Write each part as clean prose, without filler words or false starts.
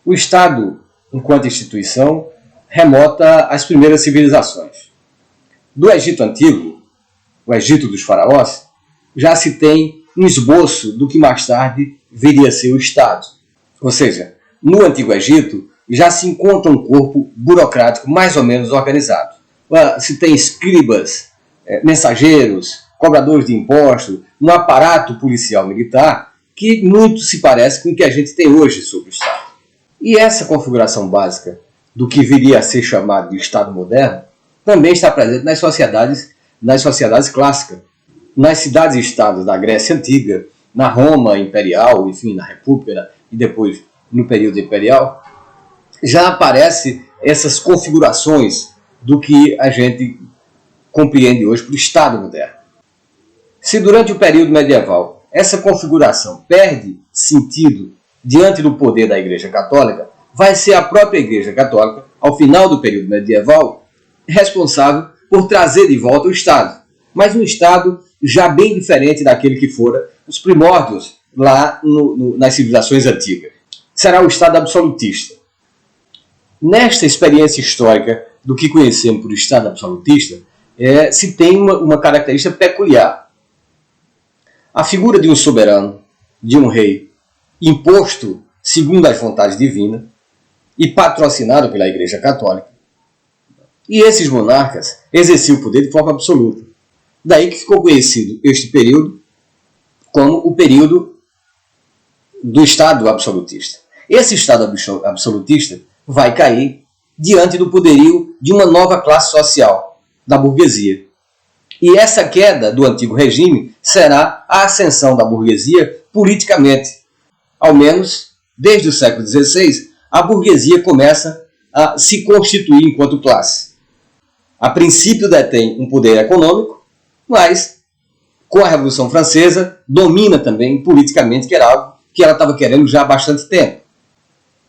O Estado, enquanto instituição, remota às primeiras civilizações. Do Egito Antigo, o Egito dos faraós, já se tem um esboço do que mais tarde viria a ser o Estado. Ou seja, no Antigo Egito já se encontra um corpo burocrático mais ou menos organizado. Se tem escribas, mensageiros, cobradores de impostos, um aparato policial militar que muito se parece com o que a gente tem hoje sobre o Estado. E essa configuração básica do que viria a ser chamado de Estado moderno também está presente nas sociedades clássicas, nas cidades-estados da Grécia Antiga, na Roma Imperial, enfim, na República e depois no período imperial. Já aparecem essas configurações do que a gente compreende hoje por Estado moderno. Se durante o período medieval essa configuração perde sentido diante do poder da Igreja Católica, vai ser a própria Igreja Católica, ao final do período medieval, responsável por trazer de volta o Estado. Mas um Estado já bem diferente daquele que fora os primórdios lá nas civilizações antigas. Será o Estado absolutista. Nesta experiência histórica do que conhecemos por Estado absolutista, se tem uma característica peculiar. A figura de um soberano, de um rei, imposto segundo as vontades divinas e patrocinado pela Igreja Católica. E esses monarcas exerciam o poder de forma absoluta. Daí que ficou conhecido este período como o período do Estado absolutista. Esse Estado absolutista vai cair diante do poderio de uma nova classe social, da burguesia. E essa queda do antigo regime será a ascensão da burguesia politicamente. Ao menos, desde o século XVI, a burguesia começa a se constituir enquanto classe. A princípio detém um poder econômico, mas com a Revolução Francesa domina também politicamente, que era algo que ela estava querendo já há bastante tempo.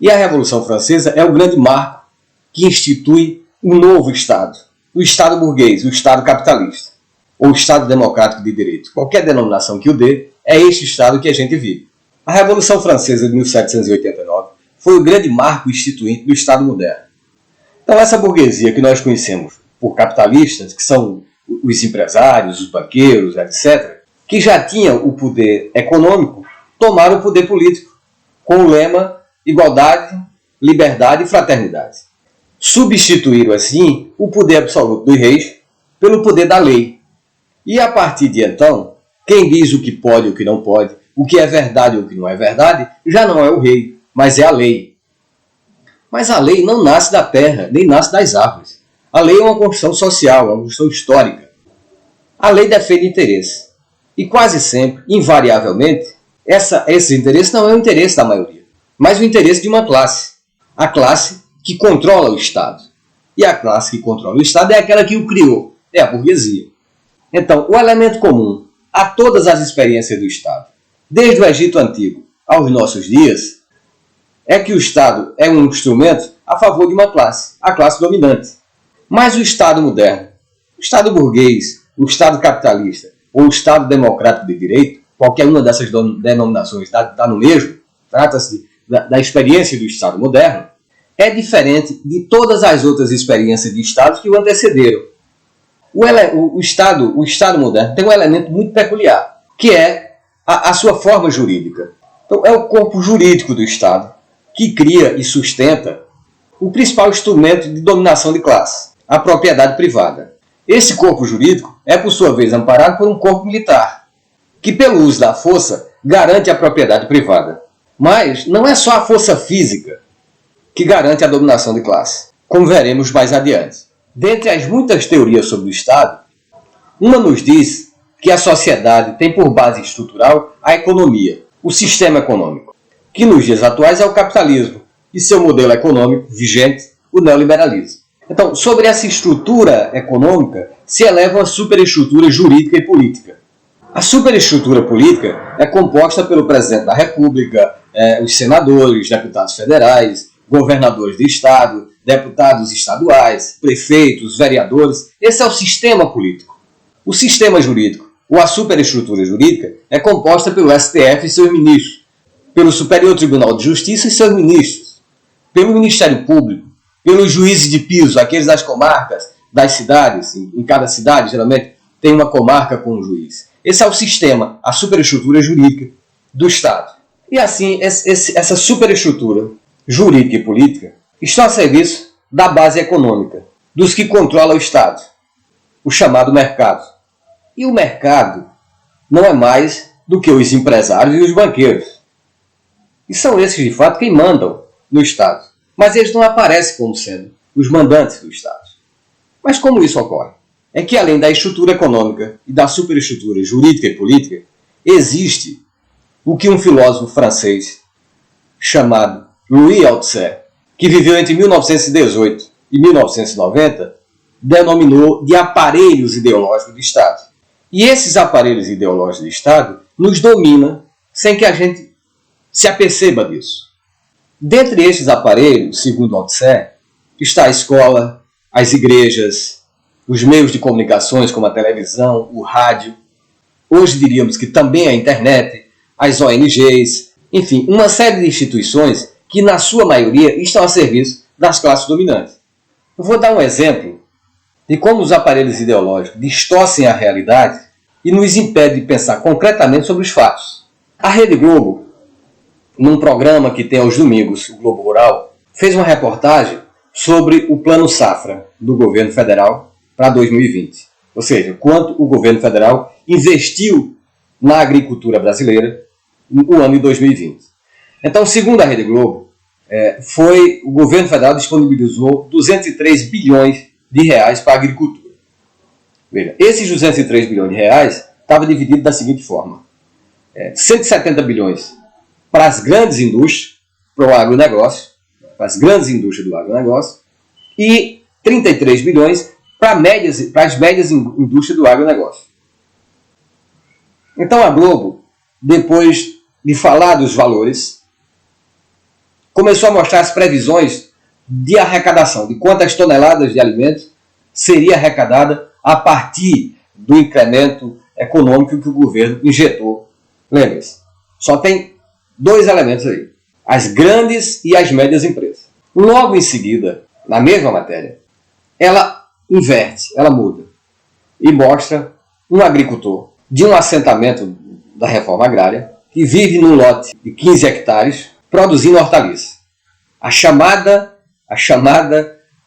E a Revolução Francesa é o grande marco que institui um novo Estado, o Estado burguês, o Estado capitalista, ou o Estado democrático de direito. Qualquer denominação que o dê, é este Estado que a gente vive. A Revolução Francesa de 1789 foi o grande marco instituinte do Estado moderno. Então essa burguesia que nós conhecemos por capitalistas, que são os empresários, os banqueiros, etc., que já tinham o poder econômico, tomaram o poder político, com o lema igualdade, liberdade e fraternidade. Substituíram, assim, o poder absoluto dos reis pelo poder da lei. E a partir de então, quem diz o que pode e o que não pode, o que é verdade e o que não é verdade, já não é o rei, mas é a lei. Mas a lei não nasce da terra, nem nasce das árvores. A lei é uma construção social, uma construção histórica. A lei defende interesse. E quase sempre, invariavelmente, esse interesse não é o interesse da maioria, mas o interesse de uma classe. A classe que controla o Estado. E a classe que controla o Estado é aquela que o criou, é a burguesia. Então, o elemento comum a todas as experiências do Estado, desde o Egito Antigo aos nossos dias, é que o Estado é um instrumento a favor de uma classe, a classe dominante. Mas o Estado moderno, o Estado burguês, o Estado capitalista ou o Estado democrático de direito, qualquer uma dessas denominações está no mesmo, trata-se da experiência do Estado moderno, é diferente de todas as outras experiências de Estados que o antecederam. O Estado moderno tem um elemento muito peculiar, que é a sua forma jurídica. Então, é o corpo jurídico do Estado que cria e sustenta o principal instrumento de dominação de classe, a propriedade privada. Esse corpo jurídico é, por sua vez, amparado por um corpo militar, que, pelo uso da força, garante a propriedade privada. Mas não é só a força física que garante a dominação de classe, como veremos mais adiante. Dentre as muitas teorias sobre o Estado, uma nos diz que a sociedade tem por base estrutural a economia, o sistema econômico, que nos dias atuais é o capitalismo, e seu modelo econômico vigente, o neoliberalismo. Então, sobre essa estrutura econômica, se eleva uma superestrutura jurídica e política. A superestrutura política é composta pelo presidente da República, os senadores, deputados federais, governadores de estado, deputados estaduais, prefeitos, vereadores. Esse é o sistema político. O sistema jurídico, ou a superestrutura jurídica, é composta pelo STF e seus ministros, pelo Superior Tribunal de Justiça e seus ministros, pelo Ministério Público, pelos juízes de piso, aqueles das comarcas, das cidades. Em cada cidade, geralmente, tem uma comarca com um juiz. Esse é o sistema, a superestrutura jurídica do Estado. E assim, essa superestrutura jurídica e política está a serviço da base econômica, dos que controlam o Estado, o chamado mercado. E o mercado não é mais do que os empresários e os banqueiros. E são esses, de fato, quem mandam no Estado. Mas eles não aparecem como sendo os mandantes do Estado. Mas como isso ocorre? É que além da estrutura econômica e da superestrutura jurídica e política, existe o que um filósofo francês chamado Louis Althusser, que viveu entre 1918 e 1990, denominou de aparelhos ideológicos do Estado. E esses aparelhos ideológicos do Estado nos dominam sem que a gente se aperceba disso. Dentre estes aparelhos, segundo Althusser, está a escola, as igrejas, os meios de comunicações como a televisão, o rádio, hoje diríamos que também a internet, as ONGs, enfim, uma série de instituições que na sua maioria estão a serviço das classes dominantes. Eu vou dar um exemplo de como os aparelhos ideológicos distorcem a realidade e nos impedem de pensar concretamente sobre os fatos. A Rede Globo, num programa que tem aos domingos, o Globo Rural, fez uma reportagem sobre o Plano Safra do governo federal para 2020. Ou seja, quanto o governo federal investiu na agricultura brasileira no ano de 2020. Então, segundo a Rede Globo, o governo federal disponibilizou 203 bilhões de reais para a agricultura. Veja, esses 203 bilhões de reais estavam divididos da seguinte forma. 170 bilhões para as grandes indústrias, para o agronegócio, para as grandes indústrias do agronegócio, e 33 bilhões para as médias indústrias do agronegócio. Então a Globo, depois de falar dos valores, começou a mostrar as previsões de arrecadação, de quantas toneladas de alimentos seria arrecadada a partir do incremento econômico que o governo injetou. Lembre-se, só tem dois elementos aí: as grandes e as médias empresas. Logo em seguida, na mesma matéria, ela inverte, ela muda e mostra um agricultor de um assentamento da reforma agrária que vive num lote de 15 hectares produzindo hortaliça. A chamada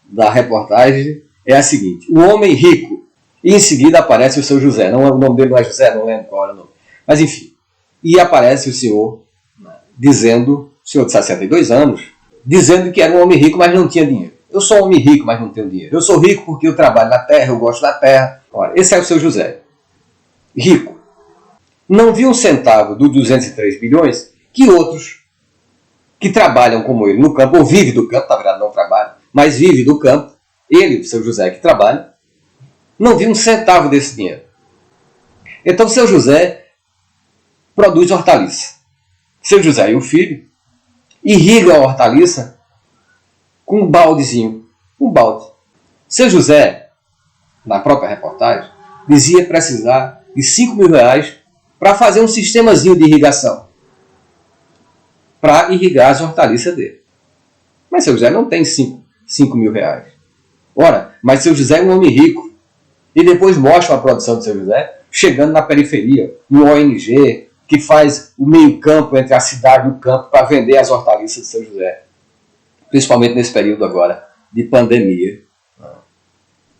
da reportagem é a seguinte: o homem rico, e em seguida aparece o seu José, o nome dele não é José, não lembro qual era o nome, mas enfim, e aparece o senhor dizendo, o senhor de 62 anos, dizendo que era um homem rico, mas não tinha dinheiro. Eu sou um homem rico, mas não tenho dinheiro. Eu sou rico porque eu trabalho na terra, eu gosto da terra. Ora, esse é o seu José. Rico. Não viu um centavo dos 203 bilhões que outros que trabalham como ele no campo, ou vive do campo, na verdade não trabalha, mas vive do campo, ele, o seu José que trabalha, não viu um centavo desse dinheiro. Então o seu José produz hortaliça. Seu José e o filho irrigam a hortaliça com um baldezinho, um balde. Seu José, na própria reportagem, dizia precisar de 5 mil reais para fazer um sistemazinho de irrigação, para irrigar as hortaliças dele. Mas seu José não tem 5 mil reais. Ora, mas seu José é um homem rico. E depois mostra a produção de seu José chegando na periferia, no ONG, que faz o meio campo entre a cidade e o campo para vender as hortaliças de seu José. Principalmente nesse período agora de pandemia.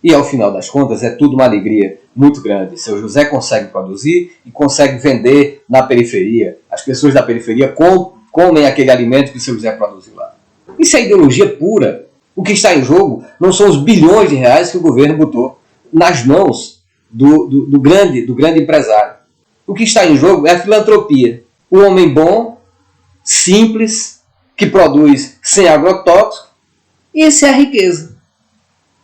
E ao final das contas é tudo uma alegria muito grande. Seu José consegue produzir e consegue vender na periferia. As pessoas da periferia comem aquele alimento que o seu José produziu lá. Isso é ideologia pura. O que está em jogo não são os bilhões de reais que o governo botou nas mãos do grande empresário. O que está em jogo é a filantropia. O homem bom, simples, que produz sem agrotóxico, e isso é a riqueza.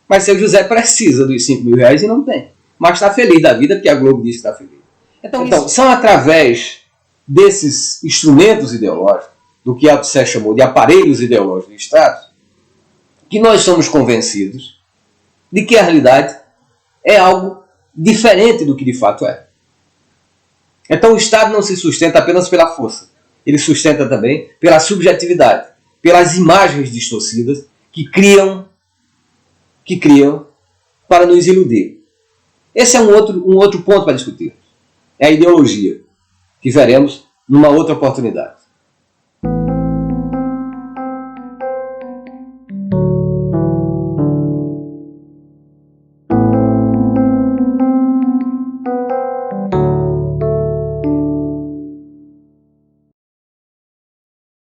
Mas seu José precisa dos 5 mil reais e não tem. Mas está feliz da vida porque a Globo diz que está feliz. Então são através desses instrumentos ideológicos, do que Althusser chamou de aparelhos ideológicos do Estado, que nós somos convencidos de que a realidade é algo diferente do que de fato é. Então o Estado não se sustenta apenas pela força. Ele sustenta também pela subjetividade, pelas imagens distorcidas que criam para nos iludir. Esse é um outro ponto para discutir. É a ideologia, que veremos numa outra oportunidade.